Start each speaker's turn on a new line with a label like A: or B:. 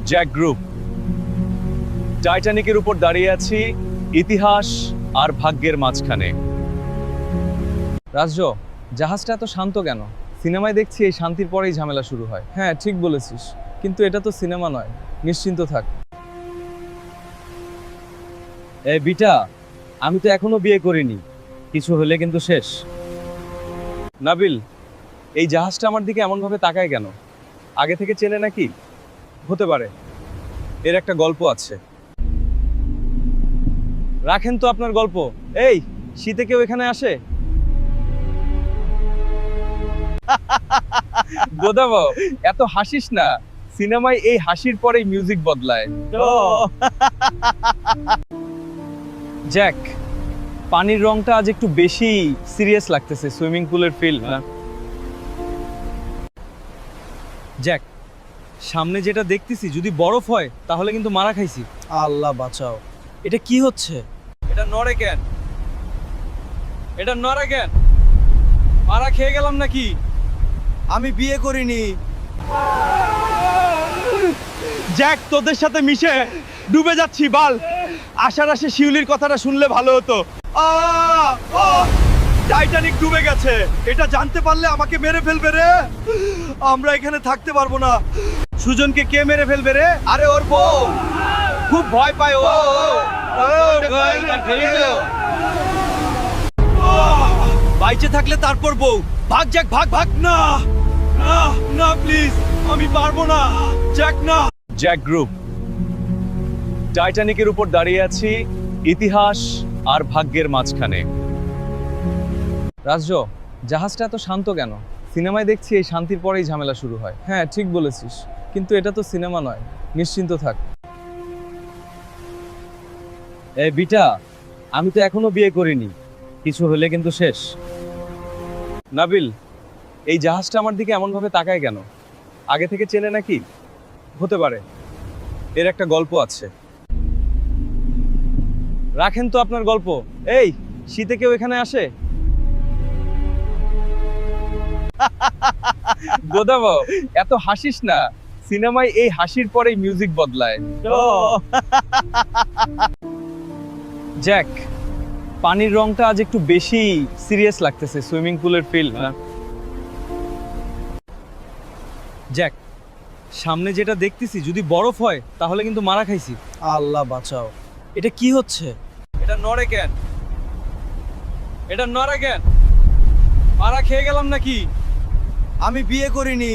A: Jack group টাইটানিকের উপর দাঁড়িয়ে আছি ইতিহাস আর ভাগ্যের মাঝখানে।
B: রাজ্য, জাহাজটা এত শান্ত কেন? সিনেমায় দেখছি এই শান্তির পরেই ঝামেলা শুরু হয়। হ্যাঁ, ঠিক বলেছিস, কিন্তু এটা তো সিনেমা নয়। নিশ্চিন্ত থাক।
A: এ বিটা, আমি তো এখনো বিয়ে করিনি, কিছু হলে কিন্তু শেষ।
B: নাবিল, এই জাহাজটা আমার দিকে এমনভাবে তাকায় কেন? আগে থেকে চেনে নাকি? হতে পারে এর একটা গল্প আছে। রাখেন তো আপনার গল্প। এই, শীতে কেউ এখানে আসে? গোদাবো, এত হাসিস না। সিনেমায় এই হাসির পরেই মিউজিক বদলায়। জ্যাক, পানির রংটা আজ একটু বেশি সিরিয়াস লাগতেছে। সুইমিং পুলের ফিল না? জ্যাক, সামনে যেটা দেখতেছি যদি বরফ হয় তাহলে কিন্তু মারা খাইছি।
C: আল্লাহ বাঁচাও, এটা কি হচ্ছে?
B: এটা নড়ে কেন? এটা নড়ে কেন? মারা খেয়ে গেলাম নাকি?
C: আমি বিয়ে করিনি।
B: জ্যাক, তোদের সাথে মিশে ডুবে যাচ্ছি বাল। আশার আশে শিউলির কথাটা শুনলে ভালো হতো। টাইটানিক ডুবে গেছে, এটা জানতে পারলে আমাকে মেরে ফেলবে রে। আমরা এখানে থাকতে পারবো না। সুজনকে কে মেরে ফেলবে রে? আরে ওর বউ খুব ভয় পায় ও। বাইচে থাকলে তারপর বউ। ভাগ জ্যাক, ভাগ ভাগ। না না না, প্লিজ, আমি পারবো না। জ্যাক না।
A: জ্যাক গ্রুপ টাইটানিকের উপর দাঁড়িয়ে আছি ইতিহাস আর ভাগ্যের মাঝখানে।
B: রাজ্য, জাহাজটা এত শান্ত কেন? সিনেমায় দেখছি এই শান্তির পরেই ঝামেলা শুরু হয়। হ্যাঁ, ঠিক বলেছিস, কিন্তু এটা তো সিনেমা নয়। নিশ্চিন্ত থাক।
A: এ বিটা, আমি তো এখনো বিয়ে করিনি, কিছু হলে কিন্তু শেষ।
B: নাবিল, এই জাহাজটা আমার দিকে এমনভাবে তাকায় কেন? আগে থেকে চেনে নাকি? হতে পারে এর একটা গল্প আছে। রাখেন তো আপনার গল্প। এই, শীতে কেউ এখানে আসে? গোদাবো, এত হাসিস না। সিনেমায় এই হাসির পরেই মিউজিক বদলায়। জ্যাক, পানির রংটা আজ একটু বেশি সিরিয়াস লাগতেছে। সুইমিং পুলের ফিল না? জ্যাক, সামনে যেটা দেখতেছি যদি বরফ হয় তাহলে কিন্তু মারা খাইছি।
C: আল্লাহ বাঁচাও, এটা কি হচ্ছে?
B: এটা নড়ে কেন? এটা নড়ে কেন? মারা খেয়ে গেলাম নাকি?
C: আমি বিয়ে করিনি।